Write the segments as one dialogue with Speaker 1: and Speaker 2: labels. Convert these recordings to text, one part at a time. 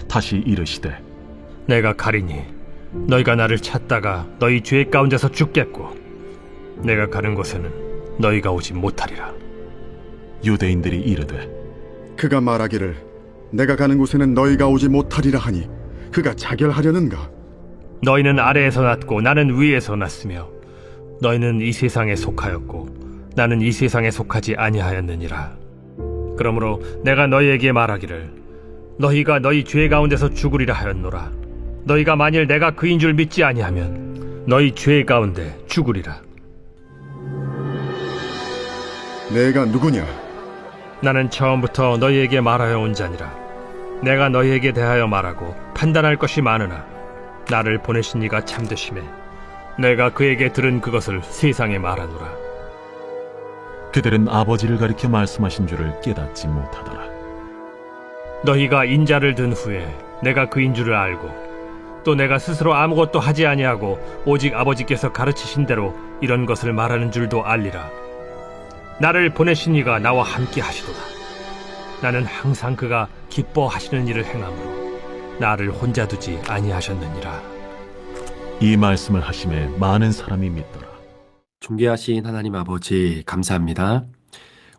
Speaker 1: 다시 이르시되
Speaker 2: 내가 가리니 너희가 나를 찾다가 너희 죄 가운데서 죽겠고 내가 가는 곳에는 너희가 오지 못하리라.
Speaker 1: 유대인들이 이르되
Speaker 3: 그가 말하기를 내가 가는 곳에는 너희가 오지 못하리라 하니 그가 자결하려는가?
Speaker 2: 너희는 아래에서 났고 나는 위에서 났으며 너희는 이 세상에 속하였고 나는 이 세상에 속하지 아니하였느니라. 그러므로 내가 너희에게 말하기를 너희가 너희 죄 가운데서 죽으리라 하였노라. 너희가 만일 내가 그인 줄 믿지 아니하면 너희 죄 가운데 죽으리라.
Speaker 3: 내가 누구냐?
Speaker 2: 나는 처음부터 너희에게 말하여 온 자니라. 내가 너희에게 대하여 말하고 판단할 것이 많으나 나를 보내신 이가 참되심에 내가 그에게 들은 그것을 세상에 말하노라.
Speaker 1: 그들은 아버지를 가리켜 말씀하신 줄을 깨닫지 못하더라.
Speaker 2: 너희가 인자를 든 후에 내가 그인 줄을 알고 또 내가 스스로 아무것도 하지 아니하고 오직 아버지께서 가르치신 대로 이런 것을 말하는 줄도 알리라. 나를 보내신 이가 나와 함께 하시도다. 나는 항상 그가 기뻐하시는 일을 행함으로 나를 혼자 두지 아니하셨느니라.
Speaker 1: 이 말씀을 하심에 많은 사람이 믿더라.
Speaker 4: 존귀하신 하나님 아버지 감사합니다.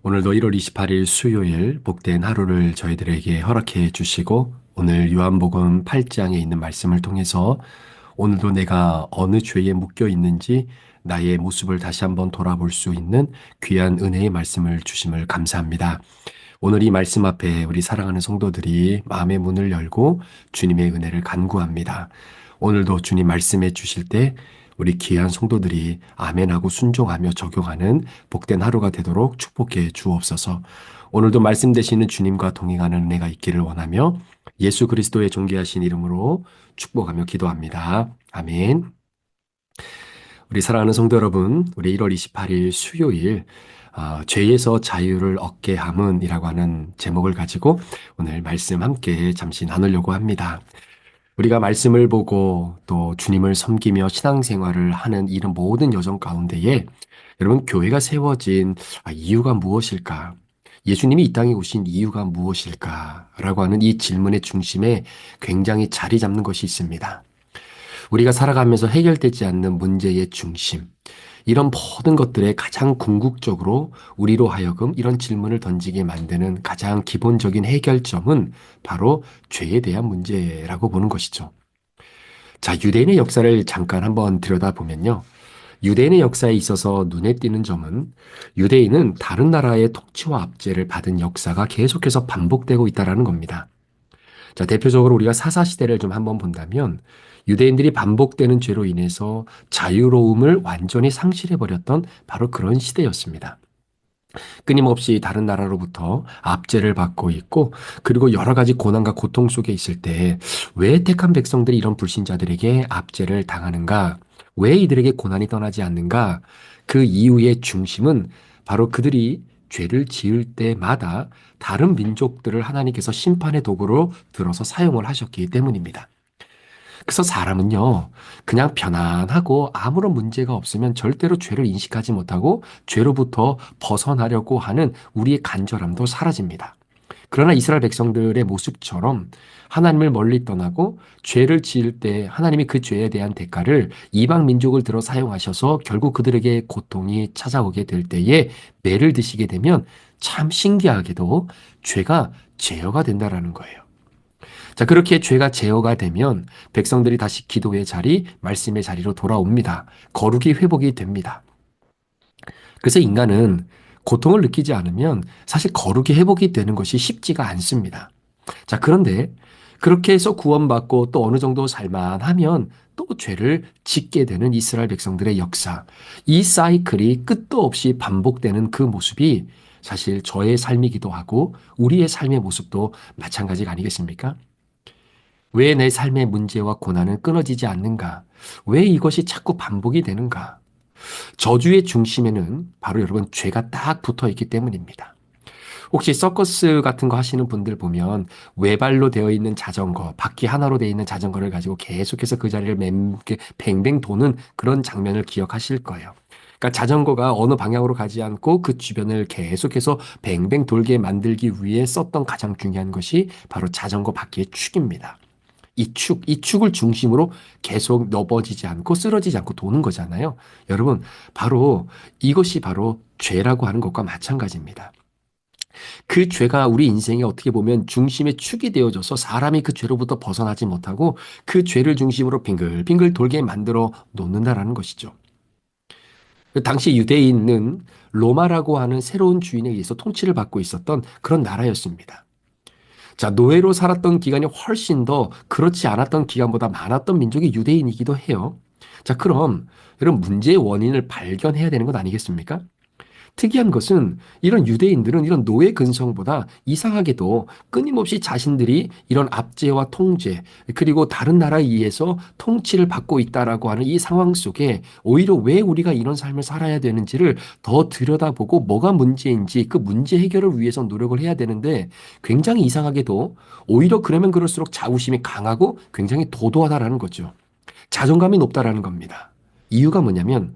Speaker 4: 오늘도 1월 28일 수요일 복된 하루를 저희들에게 허락해 주시고 오늘 요한복음 8장에 있는 말씀을 통해서 오늘도 내가 어느 죄에 묶여 있는지 나의 모습을 다시 한번 돌아볼 수 있는 귀한 은혜의 말씀을 주심을 감사합니다. 오늘 이 말씀 앞에 우리 사랑하는 성도들이 마음의 문을 열고 주님의 은혜를 간구합니다. 오늘도 주님 말씀해 주실 때 우리 귀한 성도들이 아멘하고 순종하며 적용하는 복된 하루가 되도록 축복해 주옵소서. 오늘도 말씀 되시는 주님과 동행하는 은혜가 있기를 원하며 예수 그리스도의 존귀하신 이름으로 축복하며 기도합니다. 아멘. 우리 사랑하는 성도 여러분, 우리 1월 28일 수요일 죄에서 자유를 얻게 함은 이라고 하는 제목을 가지고 오늘 말씀 함께 잠시 나누려고 합니다. 우리가 말씀을 보고 또 주님을 섬기며 신앙생활을 하는 이런 모든 여정 가운데에 여러분 교회가 세워진 이유가 무엇일까? 예수님이 이 땅에 오신 이유가 무엇일까? 라고 하는 이 질문의 중심에 굉장히 자리 잡는 것이 있습니다. 우리가 살아가면서 해결되지 않는 문제의 중심, 이런 모든 것들의 가장 궁극적으로 우리로 하여금 이런 질문을 던지게 만드는 가장 기본적인 해결점은 바로 죄에 대한 문제라고 보는 것이죠. 자, 유대인의 역사를 잠깐 한번 들여다보면요. 유대인의 역사에 있어서 눈에 띄는 점은 유대인은 다른 나라의 통치와 압제를 받은 역사가 계속해서 반복되고 있다는 겁니다. 자, 대표적으로 우리가 사사시대를 좀 한번 본다면 유대인들이 반복되는 죄로 인해서 자유로움을 완전히 상실해버렸던 바로 그런 시대였습니다. 끊임없이 다른 나라로부터 압제를 받고 있고 그리고 여러 가지 고난과 고통 속에 있을 때 왜 택한 백성들이 이런 불신자들에게 압제를 당하는가? 왜 이들에게 고난이 떠나지 않는가? 그 이유의 중심은 바로 그들이 죄를 지을 때마다 다른 민족들을 하나님께서 심판의 도구로 들어서 사용을 하셨기 때문입니다. 그래서 사람은요, 그냥 편안하고 아무런 문제가 없으면 절대로 죄를 인식하지 못하고 죄로부터 벗어나려고 하는 우리의 간절함도 사라집니다. 그러나 이스라엘 백성들의 모습처럼 하나님을 멀리 떠나고 죄를 지을 때 하나님이 그 죄에 대한 대가를 이방 민족을 들어 사용하셔서 결국 그들에게 고통이 찾아오게 될 때에 매를 드시게 되면 참 신기하게도 죄가 제어가 된다라는 거예요. 자, 그렇게 죄가 제어가 되면 백성들이 다시 기도의 자리, 말씀의 자리로 돌아옵니다. 거룩이 회복이 됩니다. 그래서 인간은 고통을 느끼지 않으면 사실 거룩이 회복이 되는 것이 쉽지가 않습니다. 자, 그런데 그렇게 해서 구원받고 또 어느 정도 살만하면 또 죄를 짓게 되는 이스라엘 백성들의 역사. 이 사이클이 끝도 없이 반복되는 그 모습이 사실 저의 삶이기도 하고 우리의 삶의 모습도 마찬가지가 아니겠습니까? 왜 내 삶의 문제와 고난은 끊어지지 않는가? 왜 이것이 자꾸 반복이 되는가? 저주의 중심에는 바로 여러분 죄가 딱 붙어 있기 때문입니다. 혹시 서커스 같은 거 하시는 분들 보면 외발로 되어 있는 자전거, 바퀴 하나로 되어 있는 자전거를 가지고 계속해서 그 자리를 뱅뱅 도는 그런 장면을 기억하실 거예요. 그러니까 자전거가 어느 방향으로 가지 않고 그 주변을 계속해서 뱅뱅 돌게 만들기 위해 썼던 가장 중요한 것이 바로 자전거 바퀴의 축입니다. 이 축을 중심으로 계속 넘어지지 않고 쓰러지지 않고 도는 거잖아요. 여러분, 바로 이것이 바로 죄라고 하는 것과 마찬가지입니다. 그 죄가 우리 인생에 어떻게 보면 중심의 축이 되어져서 사람이 그 죄로부터 벗어나지 못하고 그 죄를 중심으로 빙글빙글 돌게 만들어 놓는다라는 것이죠. 당시 유대인은 로마라고 하는 새로운 주인에 의해서 통치를 받고 있었던 그런 나라였습니다. 자, 노예로 살았던 기간이 훨씬 더 그렇지 않았던 기간보다 많았던 민족이 유대인이기도 해요. 자, 그럼 이런 문제의 원인을 발견해야 되는 것 아니겠습니까? 특이한 것은 이런 유대인들은 이런 노예 근성보다 이상하게도 끊임없이 자신들이 이런 압제와 통제 그리고 다른 나라에 의해서 통치를 받고 있다라고 하는 이 상황 속에 오히려 왜 우리가 이런 삶을 살아야 되는지를 더 들여다보고 뭐가 문제인지 그 문제 해결을 위해서 노력을 해야 되는데 굉장히 이상하게도 오히려 그러면 그럴수록 자부심이 강하고 굉장히 도도하다라는 거죠. 자존감이 높다라는 겁니다. 이유가 뭐냐면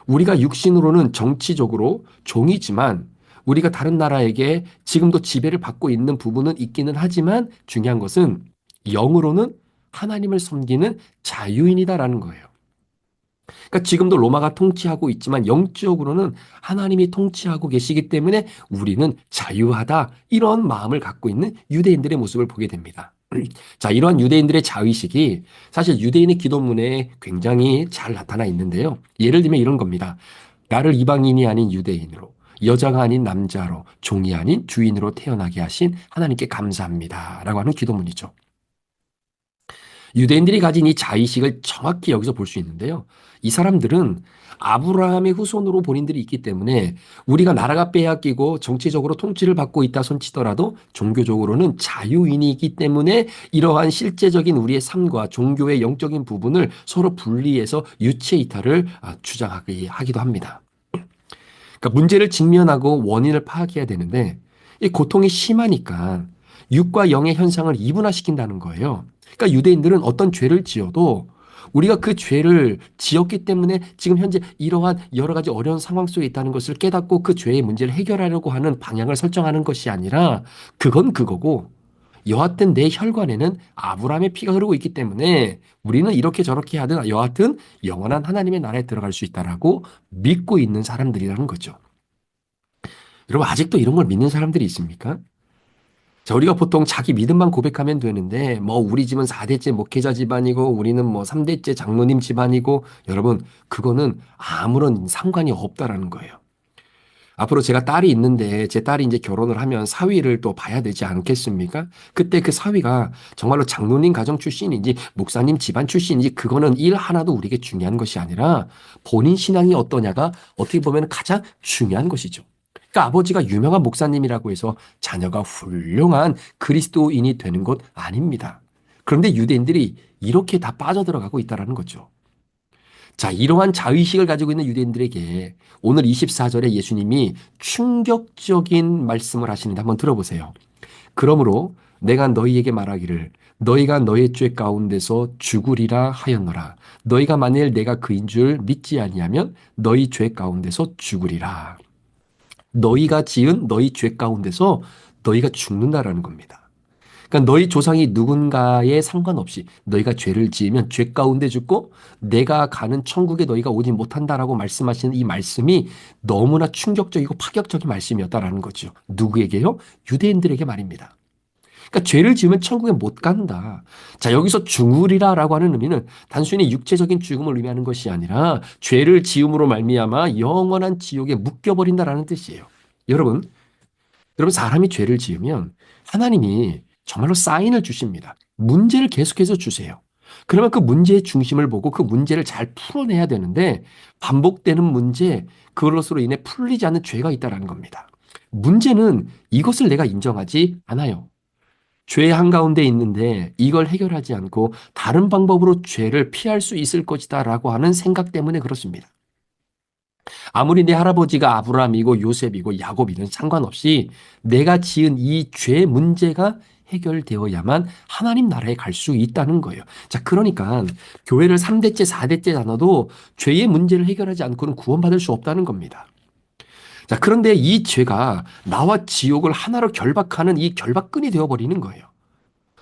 Speaker 4: 우리가 육신으로는 정치적으로 종이지만 우리가 다른 나라에게 지금도 지배를 받고 있는 부분은 있기는 하지만 중요한 것은 영으로는 하나님을 섬기는 자유인이다라는 거예요. 그러니까 지금도 로마가 통치하고 있지만 영적으로는 하나님이 통치하고 계시기 때문에 우리는 자유하다 이런 마음을 갖고 있는 유대인들의 모습을 보게 됩니다. 자, 이러한 유대인들의 자의식이 사실 유대인의 기도문에 굉장히 잘 나타나 있는데요. 예를 들면 이런 겁니다. 나를 이방인이 아닌 유대인으로, 여자가 아닌 남자로, 종이 아닌 주인으로 태어나게 하신 하나님께 감사합니다. 라고 하는 기도문이죠. 유대인들이 가진 이 자의식을 정확히 여기서 볼 수 있는데요. 이 사람들은 아브라함의 후손으로 본인들이 있기 때문에 우리가 나라가 빼앗기고 정치적으로 통치를 받고 있다 손치더라도 종교적으로는 자유인이기 때문에 이러한 실제적인 우리의 삶과 종교의 영적인 부분을 서로 분리해서 유체 이탈을 주장하기도 합니다. 그러니까 문제를 직면하고 원인을 파악해야 되는데 이 고통이 심하니까 육과 영의 현상을 이분화시킨다는 거예요. 그러니까 유대인들은 어떤 죄를 지어도 우리가 그 죄를 지었기 때문에 지금 현재 이러한 여러 가지 어려운 상황 속에 있다는 것을 깨닫고 그 죄의 문제를 해결하려고 하는 방향을 설정하는 것이 아니라 그건 그거고 여하튼 내 혈관에는 아브라함의 피가 흐르고 있기 때문에 우리는 이렇게 저렇게 하든 여하튼 영원한 하나님의 나라에 들어갈 수 있다라고 믿고 있는 사람들이라는 거죠. 여러분 아직도 이런 걸 믿는 사람들이 있습니까? 자, 우리가 보통 자기 믿음만 고백하면 되는데, 우리 집은 4대째 목회자 집안이고, 우리는 3대째 장로님 집안이고, 여러분, 그거는 아무런 상관이 없다라는 거예요. 앞으로 제가 딸이 있는데, 제 딸이 이제 결혼을 하면 사위를 또 봐야 되지 않겠습니까? 그때 그 사위가 정말로 장로님 가정 출신인지, 목사님 집안 출신인지, 그거는 일 하나도 우리에게 중요한 것이 아니라, 본인 신앙이 어떠냐가 어떻게 보면 가장 중요한 것이죠. 그러니까 아버지가 유명한 목사님이라고 해서 자녀가 훌륭한 그리스도인이 되는 것 아닙니다. 그런데 유대인들이 이렇게 다 빠져들어가고 있다는 거죠. 자, 이러한 자의식을 가지고 있는 유대인들에게 오늘 24절에 예수님이 충격적인 말씀을 하시는데 한번 들어보세요. 그러므로 내가 너희에게 말하기를 너희가 너희 죄 가운데서 죽으리라 하였노라. 너희가 만일 내가 그인 줄 믿지 아니하면 너희 죄 가운데서 죽으리라. 너희가 지은 너희 죄 가운데서 너희가 죽는다라는 겁니다. 그러니까 너희 조상이 누군가에 상관없이 너희가 죄를 지으면 죄 가운데 죽고 내가 가는 천국에 너희가 오지 못한다라고 말씀하시는 이 말씀이 너무나 충격적이고 파격적인 말씀이었다라는 거죠. 누구에게요? 유대인들에게 말입니다. 그러니까 죄를 지으면 천국에 못 간다. 자, 여기서 죽으리라라고 하는 의미는 단순히 육체적인 죽음을 의미하는 것이 아니라 죄를 지음으로 말미암아 영원한 지옥에 묶여버린다라는 뜻이에요. 여러분 사람이 죄를 지으면 하나님이 정말로 사인을 주십니다. 문제를 계속해서 주세요. 그러면 그 문제의 중심을 보고 그 문제를 잘 풀어내야 되는데 반복되는 문제, 그것으로 인해 풀리지 않는 죄가 있다는 겁니다. 문제는 이것을 내가 인정하지 않아요. 죄의 한가운데 있는데 이걸 해결하지 않고 다른 방법으로 죄를 피할 수 있을 것이다 라고 하는 생각 때문에 그렇습니다. 아무리 내 할아버지가 아브라함이고 요셉이고 야곱이든 상관없이 내가 지은 이 죄 문제가 해결되어야만 하나님 나라에 갈 수 있다는 거예요. 자, 그러니까 교회를 3대째 4대째 다녀도 죄의 문제를 해결하지 않고는 구원받을 수 없다는 겁니다. 자, 그런데 이 죄가 나와 지옥을 하나로 결박하는 이 결박끈이 되어버리는 거예요.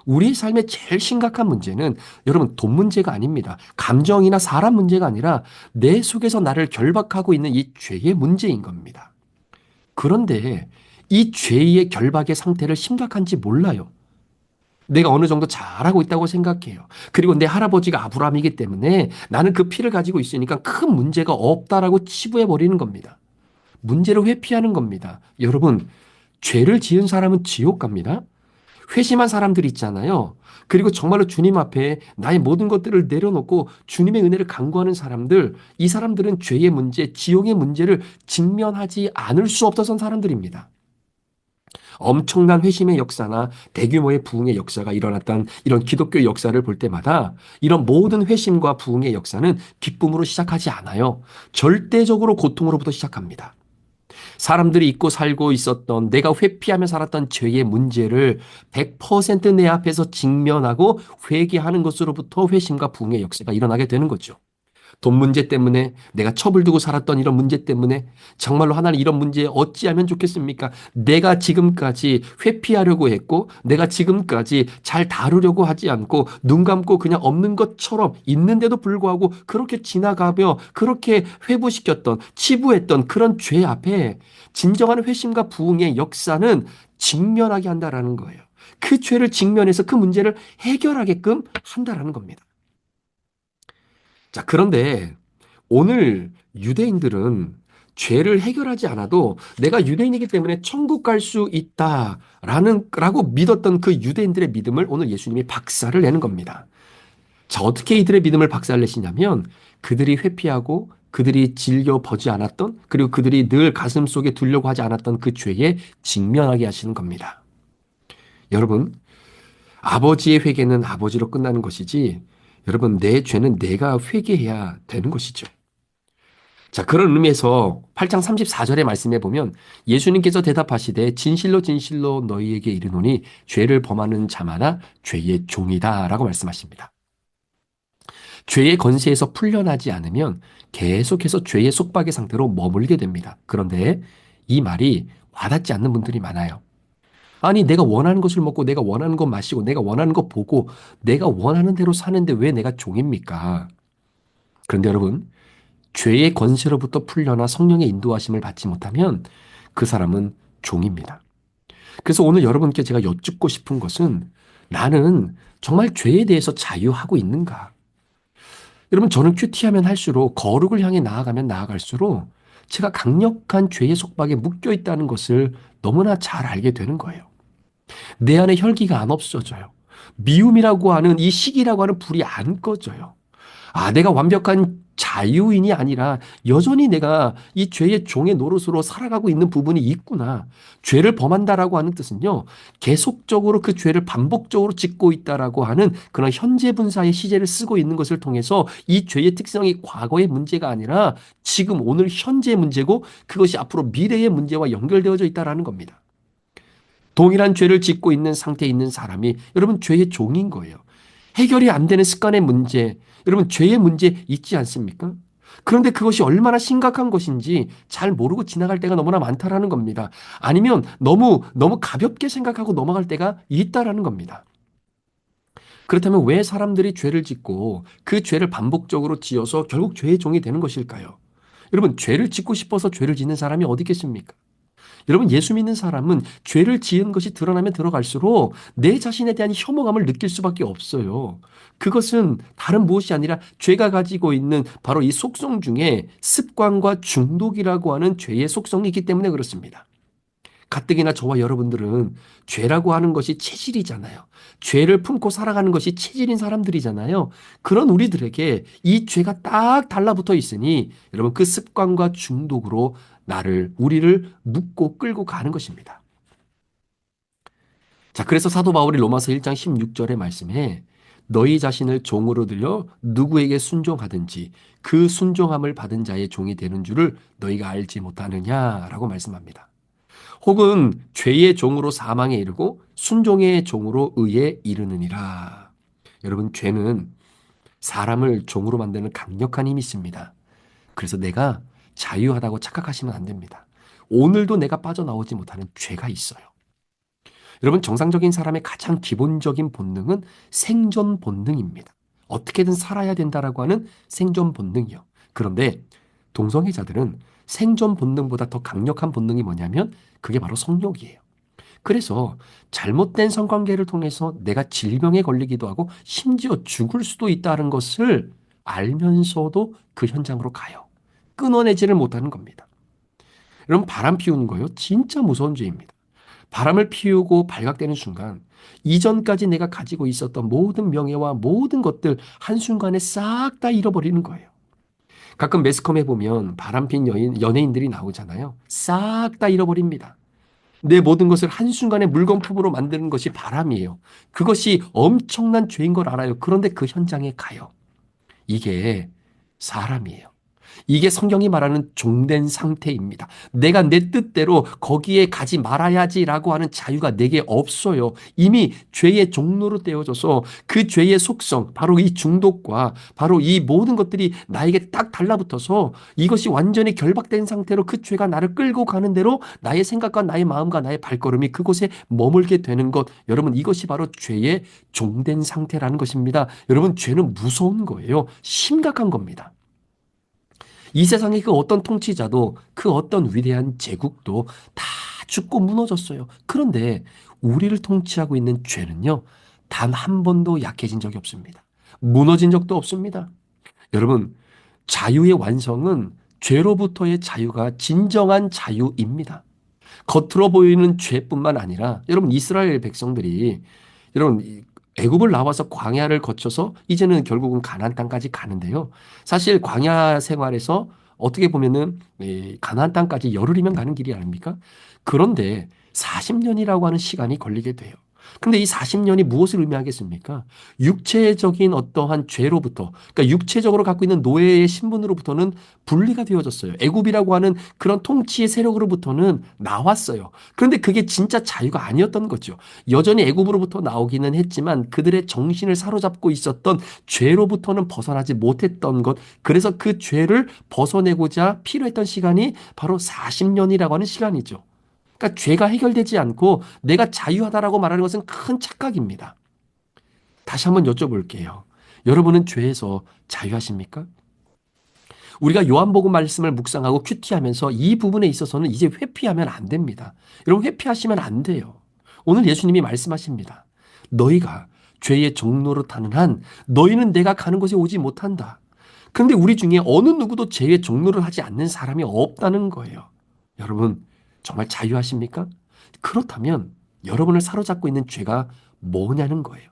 Speaker 4: 우리의 삶의 제일 심각한 문제는 여러분 돈 문제가 아닙니다. 감정이나 사람 문제가 아니라 내 속에서 나를 결박하고 있는 이 죄의 문제인 겁니다. 그런데 이 죄의 결박의 상태를 심각한지 몰라요. 내가 어느 정도 잘하고 있다고 생각해요. 그리고 내 할아버지가 아브라함이기 때문에 나는 그 피를 가지고 있으니까 큰 문제가 없다라고 치부해 버리는 겁니다. 문제를 회피하는 겁니다. 여러분, 죄를 지은 사람은 지옥 갑니다. 회심한 사람들 있잖아요. 그리고 정말로 주님 앞에 나의 모든 것들을 내려놓고 주님의 은혜를 간구하는 사람들, 이 사람들은 죄의 문제, 지옥의 문제를 직면하지 않을 수 없었던 사람들입니다. 엄청난 회심의 역사나 대규모의 부흥의 역사가 일어났던 이런 기독교 역사를 볼 때마다 이런 모든 회심과 부흥의 역사는 기쁨으로 시작하지 않아요. 절대적으로 고통으로부터 시작합니다. 사람들이 잊고 살고 있었던 내가 회피하며 살았던 죄의 문제를 100% 내 앞에서 직면하고 회개하는 것으로부터 회심과 부흥의 역사가 일어나게 되는 거죠. 돈 문제 때문에 내가 첩을 두고 살았던 이런 문제 때문에 정말로 하나님 이런 문제에 어찌하면 좋겠습니까? 내가 지금까지 회피하려고 했고 내가 지금까지 잘 다루려고 하지 않고 눈 감고 그냥 없는 것처럼 있는데도 불구하고 그렇게 지나가며 그렇게 회부시켰던 치부했던 그런 죄 앞에 진정한 회심과 부흥의 역사는 직면하게 한다라는 거예요. 그 죄를 직면해서 그 문제를 해결하게끔 한다라는 겁니다. 자, 그런데 오늘 유대인들은 죄를 해결하지 않아도 내가 유대인이기 때문에 천국 갈 수 있다라고 믿었던 그 유대인들의 믿음을 오늘 예수님이 박살을 내는 겁니다. 자, 어떻게 이들의 믿음을 박살 내시냐면 그들이 회피하고 그들이 질려 보지 않았던 그리고 그들이 늘 가슴 속에 두려고 하지 않았던 그 죄에 직면하게 하시는 겁니다. 여러분, 아버지의 회개는 아버지로 끝나는 것이지 여러분, 내 죄는 내가 회개해야 되는 것이죠. 자, 그런 의미에서 8장 34절의 말씀에 보면 예수님께서 대답하시되 진실로 진실로 너희에게 이르노니 죄를 범하는 자마다 죄의 종이다라고 말씀하십니다. 죄의 권세에서 풀려나지 않으면 계속해서 죄의 속박의 상태로 머물게 됩니다. 그런데 이 말이 와닿지 않는 분들이 많아요. 아니, 내가 원하는 것을 먹고 내가 원하는 것 마시고 내가 원하는 것 보고 내가 원하는 대로 사는데 왜 내가 종입니까? 그런데 여러분, 죄의 권세로부터 풀려나 성령의 인도하심을 받지 못하면 그 사람은 종입니다. 그래서 오늘 여러분께 제가 여쭙고 싶은 것은 나는 정말 죄에 대해서 자유하고 있는가? 여러분, 저는 큐티하면 할수록 거룩을 향해 나아가면 나아갈수록 제가 강력한 죄의 속박에 묶여 있다는 것을 너무나 잘 알게 되는 거예요. 내 안에 혈기가 안 없어져요. 미움이라고 하는 이 시기라고 하는 불이 안 꺼져요. 아, 내가 완벽한 자유인이 아니라 여전히 내가 이 죄의 종의 노릇으로 살아가고 있는 부분이 있구나. 죄를 범한다라고 하는 뜻은요, 계속적으로 그 죄를 반복적으로 짓고 있다라고 하는 그런 현재 분사의 시제를 쓰고 있는 것을 통해서 이 죄의 특성이 과거의 문제가 아니라 지금 오늘 현재의 문제고 그것이 앞으로 미래의 문제와 연결되어져 있다라는 겁니다. 동일한 죄를 짓고 있는 상태에 있는 사람이 여러분 죄의 종인 거예요. 해결이 안 되는 습관의 문제, 여러분 죄의 문제 있지 않습니까? 그런데 그것이 얼마나 심각한 것인지 잘 모르고 지나갈 때가 너무나 많다라는 겁니다. 아니면 너무 가볍게 생각하고 넘어갈 때가 있다라는 겁니다. 그렇다면 왜 사람들이 죄를 짓고 그 죄를 반복적으로 지어서 결국 죄의 종이 되는 것일까요? 여러분, 죄를 짓고 싶어서 죄를 짓는 사람이 어디 있겠습니까? 여러분, 예수 믿는 사람은 죄를 지은 것이 드러나면 들어갈수록 내 자신에 대한 혐오감을 느낄 수밖에 없어요. 그것은 다른 무엇이 아니라 죄가 가지고 있는 바로 이 속성 중에 습관과 중독이라고 하는 죄의 속성이 있기 때문에 그렇습니다. 가뜩이나 저와 여러분들은 죄라고 하는 것이 체질이잖아요. 죄를 품고 살아가는 것이 체질인 사람들이잖아요. 그런 우리들에게 이 죄가 딱 달라붙어 있으니 여러분 그 습관과 중독으로 우리를 묶고 끌고 가는 것입니다. 자, 그래서 사도 바울이 로마서 1장 16절의 말씀에 너희 자신을 종으로 들여 누구에게 순종하든지 그 순종함을 받은 자의 종이 되는 줄을 너희가 알지 못하느냐라고 말씀합니다. 혹은 죄의 종으로 사망에 이르고 순종의 종으로 의에 이르느니라. 여러분, 죄는 사람을 종으로 만드는 강력한 힘이 있습니다. 그래서 내가 자유하다고 착각하시면 안 됩니다. 오늘도 내가 빠져나오지 못하는 죄가 있어요. 여러분, 정상적인 사람의 가장 기본적인 본능은 생존 본능입니다. 어떻게든 살아야 된다라고 하는 생존 본능이요. 그런데 동성애자들은 생존 본능보다 더 강력한 본능이 뭐냐면 그게 바로 성욕이에요. 그래서 잘못된 성관계를 통해서 내가 질병에 걸리기도 하고 심지어 죽을 수도 있다는 것을 알면서도 그 현장으로 가요. 끊어내지를 못하는 겁니다. 여러분, 바람 피우는 거요, 진짜 무서운 죄입니다. 바람을 피우고 발각되는 순간 이전까지 내가 가지고 있었던 모든 명예와 모든 것들 한순간에 싹 다 잃어버리는 거예요. 가끔 매스컴에 보면 바람핀 연예인들이 나오잖아요. 싹 다 잃어버립니다. 내 모든 것을 한순간에 물건품으로 만드는 것이 바람이에요. 그것이 엄청난 죄인 걸 알아요. 그런데 그 현장에 가요. 이게 사람이에요. 이게 성경이 말하는 종된 상태입니다. 내가 내 뜻대로 거기에 가지 말아야지라고 하는 자유가 내게 없어요. 이미 죄의 종로로 떼어져서 그 죄의 속성, 바로 이 중독과 바로 이 모든 것들이 나에게 딱 달라붙어서 이것이 완전히 결박된 상태로 그 죄가 나를 끌고 가는 대로 나의 생각과 나의 마음과 나의 발걸음이 그곳에 머물게 되는 것. 여러분, 이것이 바로 죄의 종된 상태라는 것입니다. 여러분, 죄는 무서운 거예요. 심각한 겁니다. 이 세상의 그 어떤 통치자도 그 어떤 위대한 제국도 다 죽고 무너졌어요. 그런데 우리를 통치하고 있는 죄는요, 단 한 번도 약해진 적이 없습니다. 무너진 적도 없습니다. 여러분, 자유의 완성은 죄로부터의 자유가 진정한 자유입니다. 겉으로 보이는 죄뿐만 아니라 여러분, 이스라엘 백성들이 여러분 애굽을 나와서 광야를 거쳐서 이제는 결국은 가나안 땅까지 가는데요. 사실 광야 생활에서 어떻게 보면은 가나안 땅까지 열흘이면 가는 길이 아닙니까? 그런데 40년이라고 하는 시간이 걸리게 돼요. 근데 이 40년이 무엇을 의미하겠습니까? 육체적인 어떠한 죄로부터, 그러니까 육체적으로 갖고 있는 노예의 신분으로부터는 분리가 되어졌어요. 애굽이라고 하는 그런 통치의 세력으로부터는 나왔어요. 그런데 그게 진짜 자유가 아니었던 거죠. 여전히 애굽으로부터 나오기는 했지만 그들의 정신을 사로잡고 있었던 죄로부터는 벗어나지 못했던 것. 그래서 그 죄를 벗어내고자 필요했던 시간이 바로 40년이라고 하는 시간이죠. 그러니까 죄가 해결되지 않고 내가 자유하다라고 말하는 것은 큰 착각입니다. 다시 한번 여쭤볼게요. 여러분은 죄에서 자유하십니까? 우리가 요한복음 말씀을 묵상하고 큐티하면서 이 부분에 있어서는 이제 회피하면 안 됩니다. 여러분, 회피하시면 안 돼요. 오늘 예수님이 말씀하십니다. 너희가 죄의 종로로 타는 한 너희는 내가 가는 곳에 오지 못한다. 그런데 우리 중에 어느 누구도 죄의 종로를 하지 않는 사람이 없다는 거예요. 여러분, 정말 자유하십니까? 그렇다면 여러분을 사로잡고 있는 죄가 뭐냐는 거예요.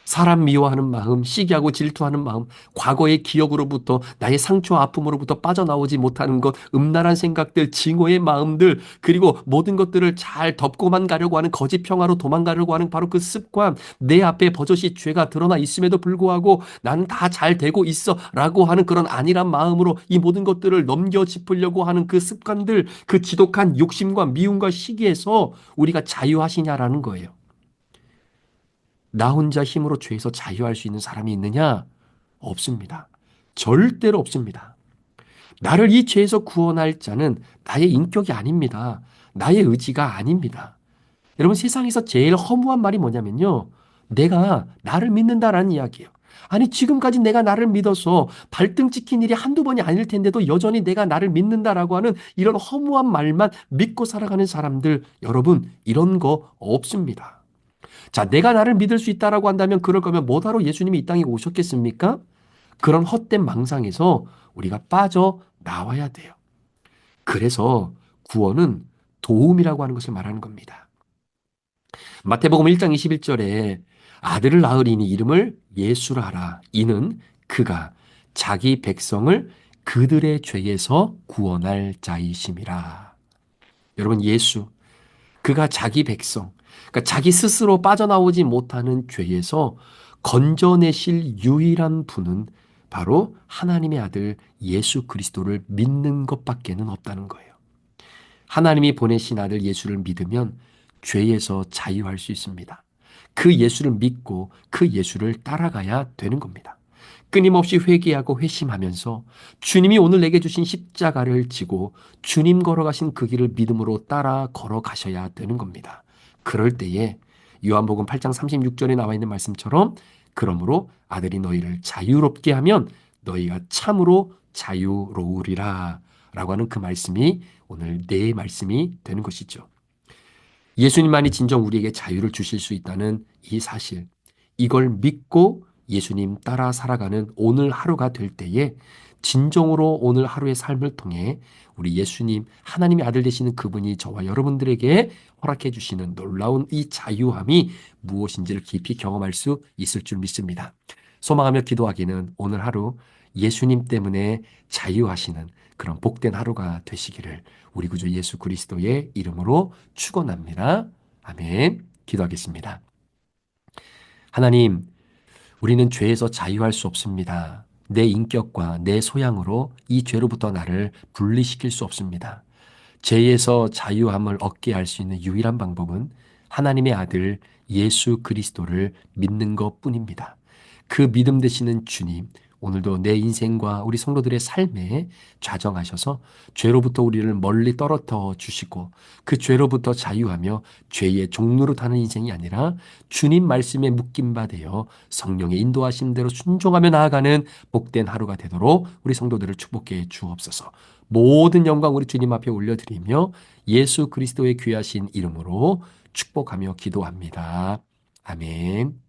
Speaker 4: 사람 미워하는 마음, 시기하고 질투하는 마음, 과거의 기억으로부터 나의 상처와 아픔으로부터 빠져나오지 못하는 것, 음란한 생각들, 증오의 마음들, 그리고 모든 것들을 잘 덮고만 가려고 하는 거짓 평화로 도망가려고 하는 바로 그 습관, 내 앞에 버젓이 죄가 드러나 있음에도 불구하고 나는 다 잘 되고 있어 라고 하는 그런 안일한 마음으로 이 모든 것들을 넘겨짚으려고 하는 그 습관들, 그 지독한 욕심과 미움과 시기에서 우리가 자유하시냐라는 거예요. 나 혼자 힘으로 죄에서 자유할 수 있는 사람이 있느냐? 없습니다. 절대로 없습니다. 나를 이 죄에서 구원할 자는 나의 인격이 아닙니다. 나의 의지가 아닙니다. 여러분, 세상에서 제일 허무한 말이 뭐냐면요, 내가 나를 믿는다라는 이야기예요. 아니, 지금까지 내가 나를 믿어서 발등 찍힌 일이 한두 번이 아닐 텐데도 여전히 내가 나를 믿는다라고 하는 이런 허무한 말만 믿고 살아가는 사람들, 여러분, 이런 거 없습니다. 자, 내가 나를 믿을 수 있다라고 한다면 그럴 거면 뭐하러 예수님이 이 땅에 오셨겠습니까? 그런 헛된 망상에서 우리가 빠져나와야 돼요. 그래서 구원은 도움이라고 하는 것을 말하는 겁니다. 마태복음 1장 21절에 아들을 낳으리니 이름을 예수라 하라. 이는 그가 자기 백성을 그들의 죄에서 구원할 자이심이라. 여러분, 예수, 그가 자기 백성, 그러니까 자기 스스로 빠져나오지 못하는 죄에서 건져내실 유일한 분은 바로 하나님의 아들 예수 그리스도를 믿는 것밖에는 없다는 거예요. 하나님이 보내신 아들 예수를 믿으면 죄에서 자유할 수 있습니다. 그 예수를 믿고 그 예수를 따라가야 되는 겁니다. 끊임없이 회개하고 회심하면서 주님이 오늘 내게 주신 십자가를 지고 주님 걸어가신 그 길을 믿음으로 따라 걸어가셔야 되는 겁니다. 그럴 때에 요한복음 8장 36절에 나와 있는 말씀처럼 그러므로 아들이 너희를 자유롭게 하면 너희가 참으로 자유로우리라 라고 하는 그 말씀이 오늘 내 말씀이 되는 것이죠. 예수님만이 진정 우리에게 자유를 주실 수 있다는 이 사실, 이걸 믿고 예수님 따라 살아가는 오늘 하루가 될 때에 진정으로 오늘 하루의 삶을 통해 우리 예수님, 하나님의 아들 되시는 그분이 저와 여러분들에게 허락해 주시는 놀라운 이 자유함이 무엇인지를 깊이 경험할 수 있을 줄 믿습니다. 소망하며 기도하기는 오늘 하루 예수님 때문에 자유하시는 그런 복된 하루가 되시기를 우리 구주 예수 그리스도의 이름으로 축원합니다. 아멘. 기도하겠습니다. 하나님, 우리는 죄에서 자유할 수 없습니다. 내 인격과 내 소양으로 이 죄로부터 나를 분리시킬 수 없습니다. 죄에서 자유함을 얻게 할 수 있는 유일한 방법은 하나님의 아들 예수 그리스도를 믿는 것뿐입니다. 그 믿음 되시는 주님, 오늘도 내 인생과 우리 성도들의 삶에 좌정하셔서 죄로부터 우리를 멀리 떨어져 주시고 그 죄로부터 자유하며 죄의 종로로 타는 인생이 아니라 주님 말씀에 묶임 바 되어 성령의 인도하심대로 순종하며 나아가는 복된 하루가 되도록 우리 성도들을 축복해 주옵소서. 모든 영광 우리 주님 앞에 올려드리며 예수 그리스도의 귀하신 이름으로 축복하며 기도합니다. 아멘.